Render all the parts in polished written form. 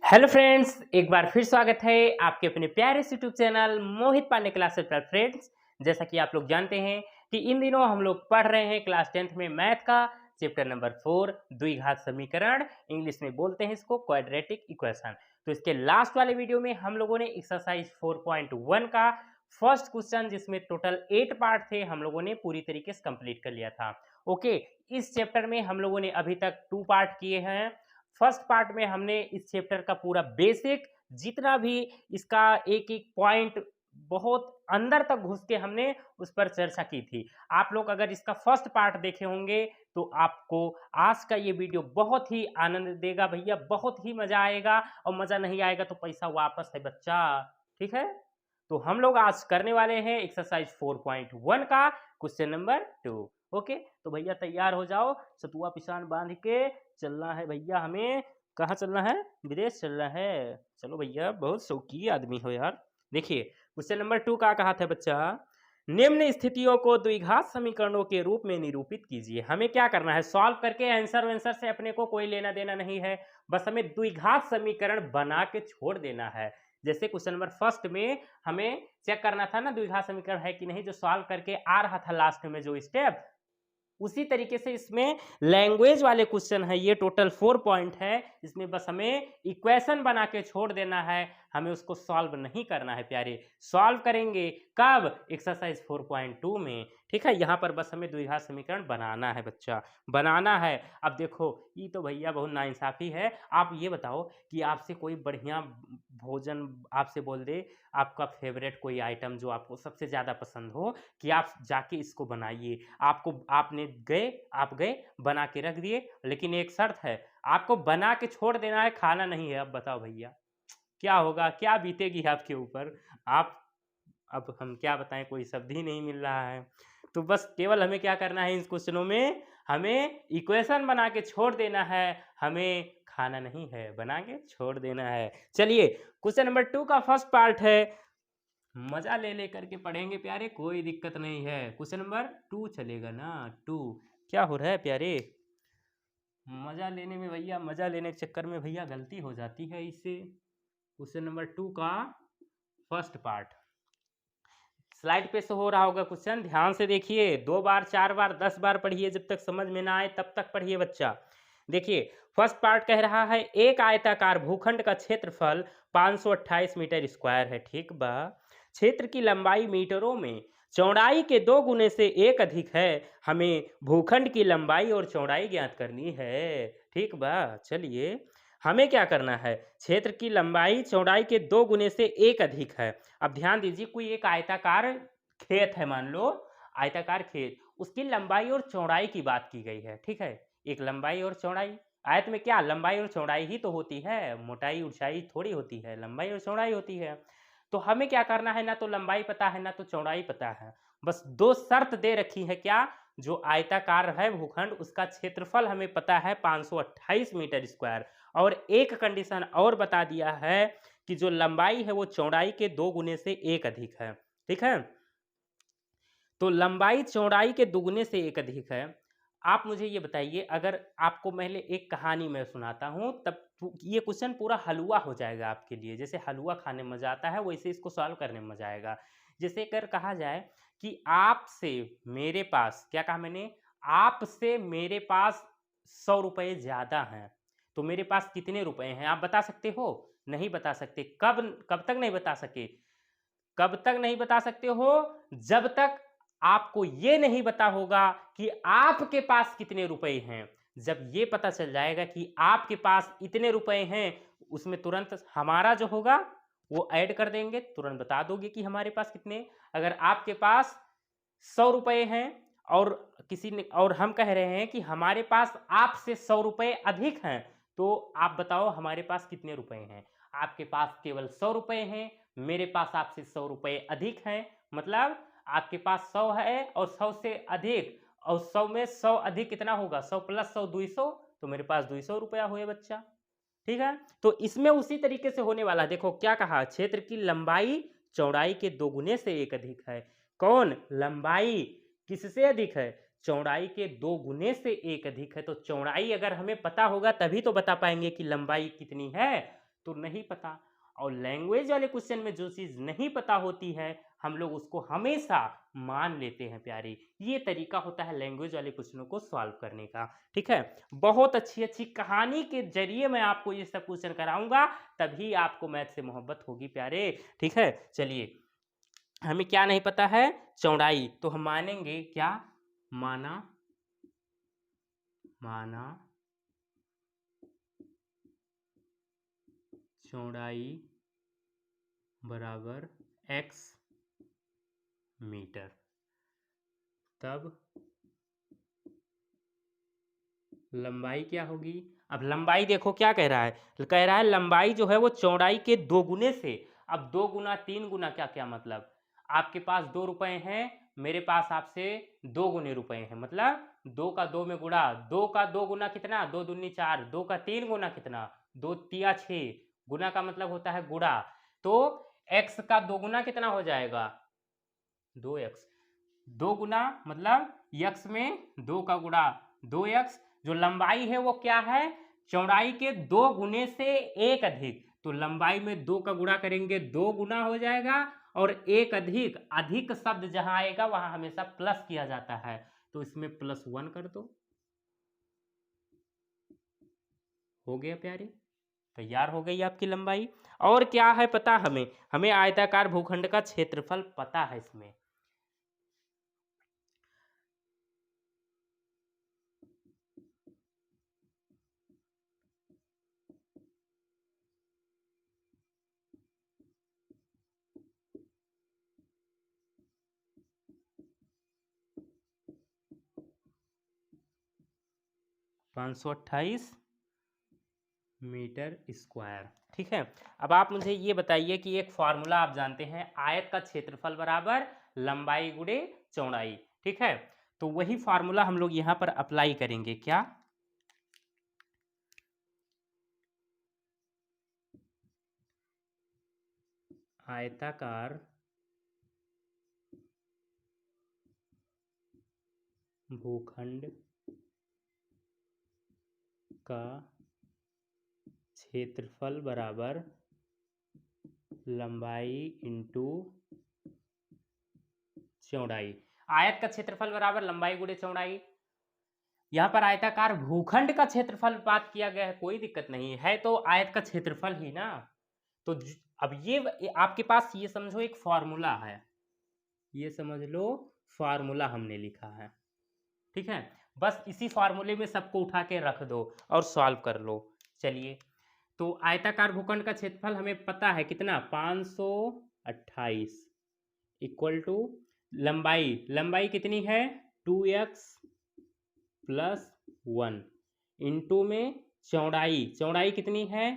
Hello friends, एक बार फिर स्वागत है आपके अपने प्यारे से यूट्यूब चैनल मोहित पांडे क्लासेस पर। फ्रेंड्स, जैसा कि आप लोग जानते हैं कि इन दिनों हम लोग पढ़ रहे हैं क्लास 10th में मैथ का चैप्टर नंबर 4 द्विघात समीकरण। इंग्लिश में बोलते हैं इसको क्वाड्रेटिक इक्वेशन। तो इसके लास्ट वाले वीडियो में हम लोगों ने एक्सरसाइज 4.1 का फर्स्ट क्वेश्चन, जिसमें टोटल 8 पार्ट थे, हम लोगों ने पूरी तरीके से कंप्लीट कर लिया था। ओके, इस चैप्टर में हम लोगों ने अभी तक 2 पार्ट किए हैं। फर्स्ट पार्ट में हमने इस चैप्टर का पूरा बेसिक, जितना भी इसका एक एक पॉइंट बहुत अंदर तक घुस के हमने उस पर चर्चा की थी। आप लोग अगर इसका फर्स्ट पार्ट देखे होंगे तो आपको आज का ये वीडियो बहुत ही आनंद देगा भैया, बहुत ही मजा आएगा। और मजा नहीं आएगा तो पैसा वापस है बच्चा, ठीक है। तो हम लोग आज करने वाले हैं एक्सरसाइज 4.1 का क्वेश्चन नंबर 2। ओके, तो भैया तैयार हो जाओ, सतुआ पिसान बांध के चलना है भैया। हमें कहाँ चलना है? विदेश चलना है। चलो भैया, बहुत शौकी आदमी हो यार। देखिए, क्वेश्चन नंबर 2 का कहा था बच्चा, निम्न स्थितियों को द्विघात समीकरणों के रूप में निरूपित कीजिए। हमें क्या करना है? सॉल्व करके आंसर वांसर से अपने को कोई लेना देना नहीं है, बस हमें द्विघात समीकरण बना के छोड़ देना है। जैसे क्वेश्चन नंबर फर्स्ट में हमें चेक करना था ना द्विघात समीकरण है कि नहीं, जो सॉल्व करके आ रहा था लास्ट में जो स्टेप, उसी तरीके से इसमें लैंग्वेज वाले क्वेश्चन है। ये टोटल 4 पॉइंट है, इसमें बस हमें इक्वेशन बना के छोड़ देना है, हमें उसको सॉल्व नहीं करना है प्यारे। सॉल्व करेंगे कब? एक्सरसाइज 4.2 में, ठीक है। यहाँ पर बस हमें द्विघात समीकरण बनाना है बच्चा, बनाना है। अब देखो, ये तो भैया बहुत नाइंसाफी है। आप ये बताओ कि आपसे कोई बढ़िया भोजन आपसे बोल दे, आपका फेवरेट कोई आइटम जो आपको सबसे ज़्यादा पसंद हो, कि आप जाके इसको बनाइए। आप गए बना के रख दिए, लेकिन एक शर्त है, आपको बना के छोड़ देना है, खाना नहीं है। अब बताओ भैया क्या होगा, क्या बीतेगी आपके ऊपर? आप अब हम क्या बताएं, कोई शब्द ही नहीं मिल रहा है। तो बस केवल हमें क्या करना है, इन क्वेश्चनों में हमें इक्वेशन बना के छोड़ देना है, हमें खाना नहीं है, बना के छोड़ देना है। चलिए, क्वेश्चन नंबर 2 का फर्स्ट पार्ट है, मजा ले लेकर के पढ़ेंगे प्यारे, कोई दिक्कत नहीं है। क्वेश्चन नंबर 2 चलेगा ना? 2 क्या हो रहा है प्यारे? मजा लेने में भैया, मजा लेने के चक्कर में भैया गलती हो जाती है इससे। क्वेश्चन नंबर 2 का फर्स्ट पार्ट स्लाइड पे से हो रहा होगा क्वेश्चन, ध्यान से देखिए। 2 बार 4 बार 10 बार पढ़िए, जब तक समझ में ना आए तब तक पढ़िए बच्चा। देखिए, फर्स्ट पार्ट कह रहा है, एक आयताकार भूखंड का क्षेत्रफल 528 मीटर स्क्वायर है, ठीक बा। क्षेत्र की लंबाई मीटरों में, चौड़ाई के 2 गुने से 1 अधिक है। हमें भूखंड की लंबाई और चौड़ाई ज्ञात करनी है, ठीक बा। चलिए, हमें क्या करना है? क्षेत्र की लंबाई चौड़ाई के 2 गुने से 1 अधिक है। अब ध्यान दीजिए, कोई एक आयताकार खेत है, मान लो आयताकार खेत, उसकी लंबाई और चौड़ाई की बात की गई है, ठीक है। एक लंबाई और चौड़ाई, आयत में क्या लंबाई और चौड़ाई ही तो होती है, मोटाई ऊंचाई थोड़ी होती है, लंबाई और चौड़ाई होती है। तो हमें क्या करना है, ना तो लंबाई पता है ना तो चौड़ाई पता है, बस 2 शर्त दे रखी है। क्या? जो आयताकार है भूखंड, उसका क्षेत्रफल हमें पता है 528 मीटर स्क्वायर, और एक कंडीशन और बता दिया है कि जो लंबाई है वो चौड़ाई के 2 गुने से 1 अधिक है, ठीक है। तो लंबाई चौड़ाई के दुगने से 1 अधिक है। आप मुझे ये बताइए, अगर आपको पहले एक कहानी मैं सुनाता हूँ, तब ये क्वेश्चन पूरा हलवा हो जाएगा आपके लिए। जैसे हलवा खाने में मजा आता है, वैसे इसको सॉल्व करने में मजा आएगा। जैसे अगर कहा जाए कि आपसे मेरे पास, क्या कहा मैंने? आपसे मेरे पास 100 रुपए ज्यादा हैं, तो मेरे पास कितने रुपए हैं आप बता सकते हो? नहीं बता सकते। कब कब तक नहीं बता सके? कब तक नहीं बता सकते हो? जब तक आपको ये नहीं पता होगा कि आपके पास कितने रुपए हैं। जब ये पता चल जाएगा कि आपके पास इतने रुपए हैं, उसमें तुरंत हमारा जो होगा वो ऐड कर देंगे, तुरंत बता दोगे कि हमारे पास कितने। अगर आपके पास 100 रुपए हैं और किसी ने, और हम कह रहे हैं कि हमारे पास आपसे 100 रुपए अधिक हैं, तो आप बताओ हमारे पास कितने रुपए हैं। आपके पास केवल 100 रुपए हैं, मेरे पास आपसे 100 रुपए अधिक हैं, मतलब आपके पास 100 है और 100 से अधिक, और 100 में 100 अधिक कितना होगा? 100 प्लस 100 200, तो मेरे पास 200 रुपया हुए बच्चा, ठीक है। तो इसमें उसी तरीके से होने वाला है। देखो क्या कहा, क्षेत्र की लंबाई चौड़ाई के 2 गुने से 1 अधिक है। कौन? लंबाई किससे अधिक है? चौड़ाई के 2 गुने से 1 अधिक है। तो चौड़ाई अगर हमें पता होगा तभी तो बता पाएंगे कि लंबाई कितनी है। तो नहीं पता। और लैंग्वेज वाले क्वेश्चन में जो चीज़ नहीं पता होती है हम लोग उसको हमेशा मान लेते हैं प्यारे। ये तरीका होता है लैंग्वेज वाले क्वेश्चनों को सॉल्व करने का। ठीक है, बहुत अच्छी अच्छी कहानी के जरिए मैं आपको ये सब क्वेश्चन कराऊंगा, तभी आपको मैथ से मोहब्बत होगी प्यारे। ठीक है, चलिए, हमें क्या नहीं पता है, चौड़ाई, तो हम मानेंगे क्या, माना चौड़ाई बराबर x मीटर। तब लंबाई क्या होगी। अब लंबाई देखो क्या कह रहा है, लंबाई जो है वो चौड़ाई के 2 गुने से। अब 2 गुना 3 गुना क्या क्या मतलब, आपके पास 2 रुपए हैं, मेरे पास आपसे 2 गुने रुपए हैं, मतलब 2 का 2 में गुणा, 2 का 2 गुना कितना, 2 दूनी 4, 2 का 3 गुना कितना, 2 तिया 6, गुना का मतलब होता है गुणा। तो x का 2 गुना कितना हो जाएगा, 2x, 2 गुना मतलब x में 2 का गुणा 2x। जो लंबाई है वो क्या है, चौड़ाई के 2 गुने से 1 अधिक, तो लंबाई में 2 का गुणा करेंगे 2 गुना हो जाएगा, और 1 अधिक, अधिक शब्द जहां आएगा वहां हमेशा प्लस किया जाता है, तो इसमें +1 कर दो, हो गया प्यारे, तैयार हो गई आपकी लंबाई। और क्या है पता, हमें आयताकार भूखंड का क्षेत्रफल पता है, इसमें 528 मीटर स्क्वायर। ठीक है, अब आप मुझे ये बताइए कि एक फॉर्मूला आप जानते हैं, आयत का क्षेत्रफल बराबर लंबाई गुणे चौड़ाई। ठीक है, तो वही फॉर्मूला हम लोग यहां पर अप्लाई करेंगे, क्या, आयताकार भूखंड का क्षेत्रफल बराबर लंबाई इंटू चौड़ाई। आयत का क्षेत्रफल बराबर लंबाई गुणे चौड़ाई, यहाँ पर आयताकार भूखंड का क्षेत्रफल बात किया गया है, कोई दिक्कत नहीं है, तो आयत का क्षेत्रफल ही ना। तो अब ये आपके पास ये समझो एक फॉर्मूला है, ये समझ लो फॉर्मूला हमने लिखा है। ठीक है, बस इसी फॉर्मूले में सबको उठा के रख दो और सॉल्व कर लो। चलिए, तो आयताकार भूखंड का क्षेत्रफल हमें पता है कितना, 528 इक्वल टू लंबाई कितनी है, 2x प्लस 1 इंटू में चौड़ाई कितनी है,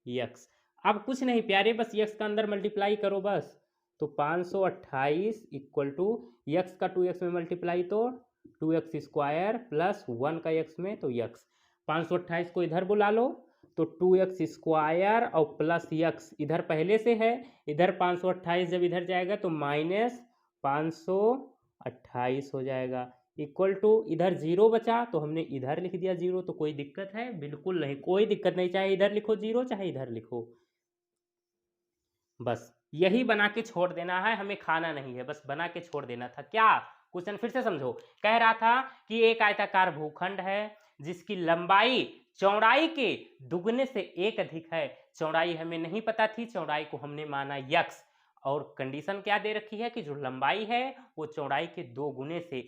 x। अब कुछ नहीं प्यारे, बस x का अंदर मल्टीप्लाई करो बस, तो 528 इक्वल टू x का 2x में मल्टीप्लाई तो 2x स्क्वायर प्लस 1 का x में तो x। 528 को इधर बुला लो, तो 2x स्क्वायर और प्लस x इधर पहले से है, इधर 528 जब इधर जाएगा तो माइनस 528 हो जाएगा, इक्वल टू इधर 0 बचा तो हमने इधर लिख दिया 0। तो कोई दिक्कत है, बिल्कुल नहीं, कोई दिक्कत नहीं, चाहे इधर लिखो 0 चाहे इधर लिखो, बस यही बना के छोड़ देना है, हमें खाना नहीं है, बस बना के छोड़ देना था। क्या क्वेश्चन फिर से समझो, कह रहा था कि एक आयताकार भूखंड है जिसकी लंबाई चौड़ाई के दुगने से 1 अधिक है। चौड़ाई हमें नहीं पता थी, चौड़ाई को हमने माना x, और कंडीशन क्या दे रखी है कि जो लंबाई है वो चौड़ाई के 2 गुने से,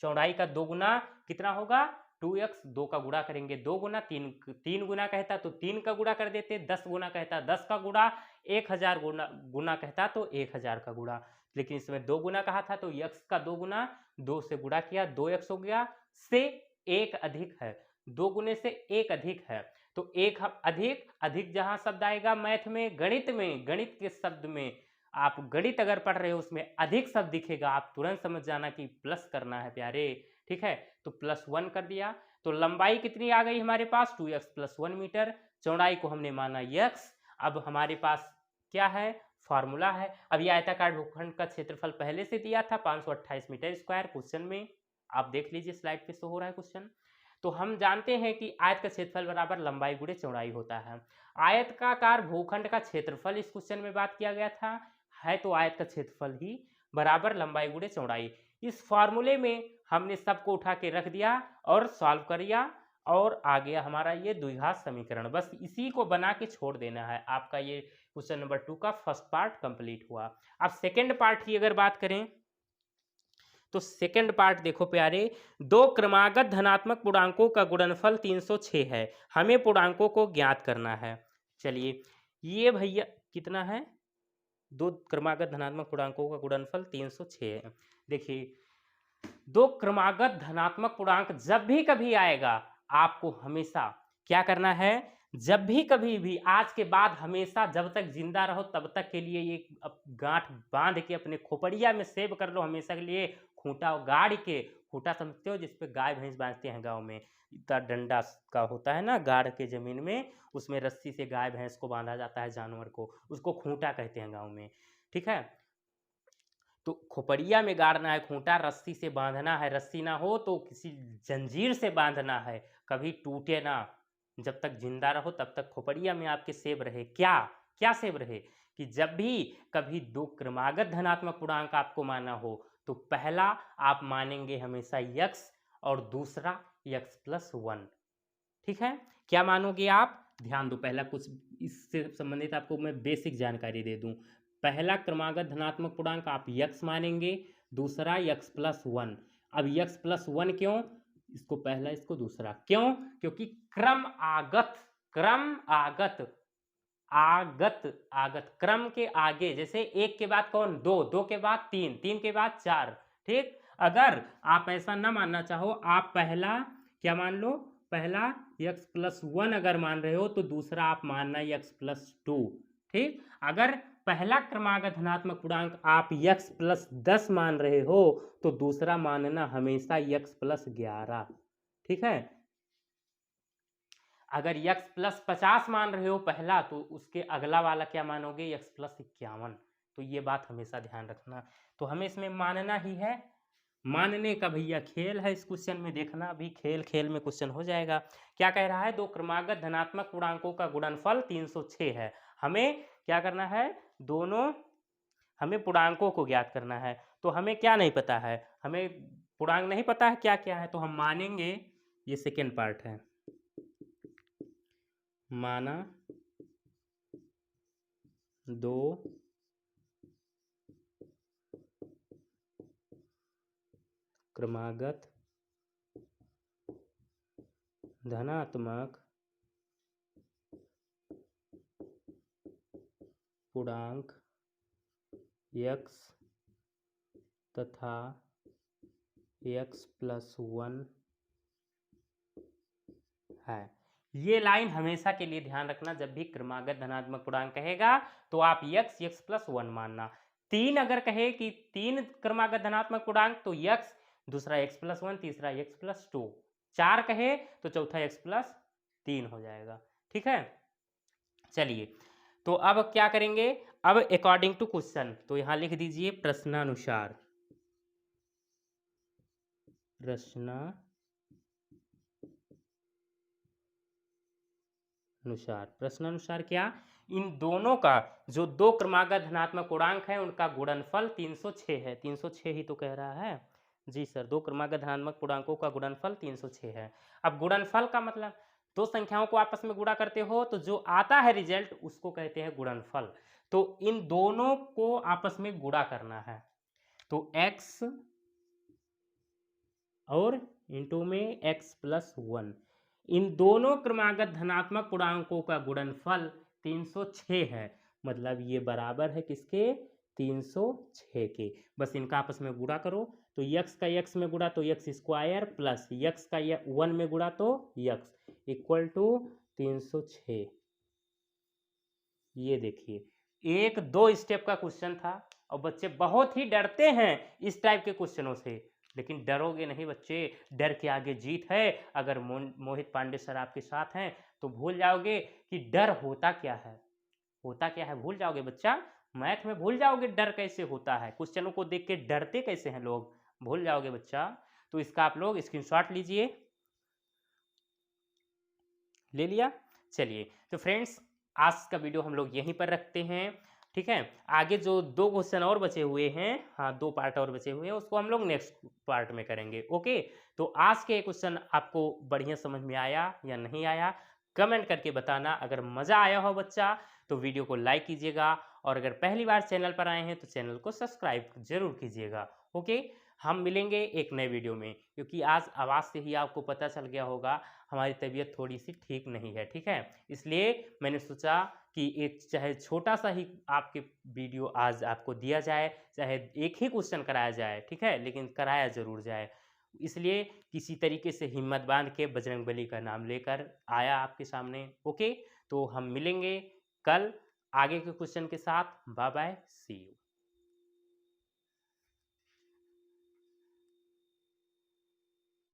चौड़ाई का 2 गुना कितना होगा, 2x, 2 का गुणा करेंगे 2 गुना, 3 गुना कहता तो 3 का गुणा कर देते, 10 गुना कहता 10 का गुणा, 1000 गुना कहता तो 1000 का गुणा, लेकिन इसमें 2 गुना कहा था तो x का 2 गुना, 2 से गुणा किया 2x हो गया, से 1 अधिक है, 2 गुने से 1 अधिक है, तो 1 अधिक जहां शब्द आएगा मैथ में, गणित के शब्द में, आप गणित अगर पढ़ रहे हो उसमें अधिक शब्द दिखेगा, आप तुरंत समझ जाना कि प्लस करना है प्यारे। ठीक है, तो +1 कर दिया, तो लंबाई कितनी आ गई हमारे पास, 2x + 1 मीटर, चौड़ाई को हमने माना x। अब हमारे पास क्या है, फॉर्मूला है। अब ये आयताकार भूखंड का क्षेत्रफल पहले से दिया था 528 मीटर स्क्वायर, क्वेश्चन में आप देख लीजिए, स्लाइड पे शो हो रहा है क्वेश्चन। तो हम जानते हैं कि आयत का क्षेत्रफल बराबर लंबाई गुणे चौड़ाई होता है। आयत का आकार भूखंड का क्षेत्रफल इस क्वेश्चन में बात किया गया था, है तो आयत का क्षेत्रफल ही बराबर लंबाई गुणे चौड़ाई। इस फॉर्मूले में हमने सबको उठा के रख दिया और सॉल्व कर दिया और आ गया हमारा ये द्विघात समीकरण। बस इसी को बना के छोड़ देना है। आपका ये क्वेश्चन नंबर 2 का फर्स्ट पार्ट कंप्लीट हुआ। अब सेकंड पार्ट की अगर बात करें तो सेकंड पार्ट देखो प्यारे, दो क्रमागत धनात्मक पूर्णांकों का गुणनफल 306 है, हमें पूर्णांकों को ज्ञात करना है। चलिए ये भैया कितना है, दो क्रमागत धनात्मक पूर्णांकों का गुणनफल 306 है। देखिए दो क्रमागत धनात्मक पूर्णांक जब भी कभी आएगा आपको हमेशा क्या करना है, जब भी कभी भी आज के बाद हमेशा जब तक जिंदा रहो तब तक के लिए ये गांठ बांध के अपने खोपड़िया में सेव कर लो हमेशा के लिए। खूंटा गाड़ के, खूंटा समझते हो जिसपे गाय भैंस बांधते हैं गांव में, इतना डंडा का होता है ना गाड़ के जमीन में, उसमें रस्सी से गाय भैंस को बांधा जाता है जानवर को, उसको खूंटा कहते हैं गाँव में। ठीक है, तो खोपड़िया में गाड़ना है खूंटा, रस्सी से बांधना है, रस्सी ना हो तो किसी जंजीर से बांधना है, कभी टूटे ना, जब तक जिंदा रहो तब तक खोपड़िया में आपके सेव रहे। क्या क्या सेव रहे कि जब भी कभी दो क्रमागत धनात्मक पूर्णांक आपको मानना हो तो पहला आप मानेंगे हमेशा x और दूसरा x+1। ठीक है, क्या मानोगे आप, ध्यान दो, पहला कुछ इससे संबंधित आपको मैं बेसिक जानकारी दे दूं। पहला क्रमागत धनात्मक पूर्णांक आप x मानेंगे, दूसरा x+1। अब x+1 क्यों, इसको पहला इसको दूसरा, क्यों, क्योंकि क्रम आगत क्रम के आगे, जैसे एक के बाद कौन, दो, दो के बाद तीन, तीन के बाद चार। ठीक, अगर आप ऐसा ना मानना चाहो, आप पहला क्या मान लो, पहला x+1 अगर मान रहे हो तो दूसरा आप मानना x+2। ठीक, अगर पहला क्रमागत धनात्मक पूर्णांक आप x+10 मान रहे हो तो दूसरा मानना हमेशा x+11। ठीक है, अगर x+50 मान रहे हो पहला तो उसके अगला वाला क्या मानोगे, x+51। तो ये बात हमेशा ध्यान रखना। तो हमें इसमें मानना ही है, मानने का भैया खेल है। इस क्वेश्चन में देखना, अभी खेल खेल में क्वेश्चन हो जाएगा। क्या कह रहा है, दो क्रमागत धनात्मक पूर्णांकों का गुणनफल 306 है, हमें क्या करना है, दोनों हमें पूर्णांकों को ज्ञात करना है। तो हमें क्या नहीं पता है, हमें पूर्णांक नहीं पता है क्या क्या है, तो हम मानेंगे, ये सेकेंड पार्ट है, माना दो क्रमागत धनात्मक पूर्णांक x तथा x+1 है। ये लाइन हमेशा के लिए ध्यान रखना, जब भी क्रमागत धनात्मक पूर्णांक कहेगा तो आप x+1 मानना। तीन अगर कहे कि तीन क्रमागत धनात्मक पूर्णांक तो x, दूसरा x+1, तीसरा x+2। चार कहे तो चौथा x+3 हो जाएगा। ठीक है, चलिए तो अब क्या करेंगे, अब अकॉर्डिंग टू क्वेश्चन, तो यहां लिख दीजिए प्रश्नानुसार, प्रश्नानुसार क्या, इन दोनों का जो दो क्रमागत धनात्मक पूर्णांक है उनका गुणनफल 306 है। 306 ही तो कह रहा है जी सर, दो क्रमागत धनात्मक पूर्णांकों का गुणनफल 306 है। अब गुणनफल का मतलब दो संख्याओं को आपस में गुणा करते हो तो जो आता है रिजल्ट उसको कहते हैं गुणनफल। तो इन दोनों को आपस में गुणा करना है, तो x और इंटू में x+1, इन दोनों क्रमागत धनात्मक पूर्णांकों का गुणनफल 306 है, मतलब ये बराबर है किसके, 306 के। बस इनका आपस में गुणा करो, तो x का x में गुणा तो x² प्लस x का 1 में गुणा तो x इक्वल टू 306। ये देखिए एक दो स्टेप का क्वेश्चन था और बच्चे बहुत ही डरते हैं इस टाइप के क्वेश्चनों से, लेकिन डरोगे नहीं बच्चे, डर के आगे जीत है। अगर मोहित पांडे सर आपके साथ हैं तो भूल जाओगे कि डर होता क्या है, होता क्या है भूल जाओगे बच्चा, मैथ में भूल जाओगे डर कैसे होता है, क्वेश्चनों को देख के डरते कैसे हैं लोग, भूल जाओगे बच्चा। तो इसका आप लोग स्क्रीनशॉट लीजिए ले लिया। चलिए तो फ्रेंड्स आज का वीडियो हम लोग यहीं पर रखते हैं, ठीक है। आगे जो 2 क्वेश्चन और बचे हुए हैं, हाँ 2 पार्ट और बचे हुए हैं, उसको हम लोग नेक्स्ट पार्ट में करेंगे। ओके, तो आज के क्वेश्चन आपको बढ़िया समझ में आया या नहीं आया, कमेंट करके बताना। अगर मज़ा आया हो बच्चा तो वीडियो को लाइक कीजिएगा, और अगर पहली बार चैनल पर आए हैं तो चैनल को सब्सक्राइब ज़रूर कीजिएगा। ओके, हम मिलेंगे एक नए वीडियो में, क्योंकि आज आवाज़ से ही आपको पता चल गया होगा हमारी तबीयत थोड़ी सी ठीक नहीं है, ठीक है। इसलिए मैंने सोचा कि एक चाहे छोटा सा ही आपके वीडियो आज आपको दिया जाए, चाहे एक ही क्वेश्चन कराया जाए, ठीक है, लेकिन कराया ज़रूर जाए। इसलिए किसी तरीके से हिम्मत बांध के बजरंगबली का नाम लेकर आया आपके सामने। ओके, तो हम मिलेंगे कल आगे के क्वेश्चन के साथ। Bye bye, see you.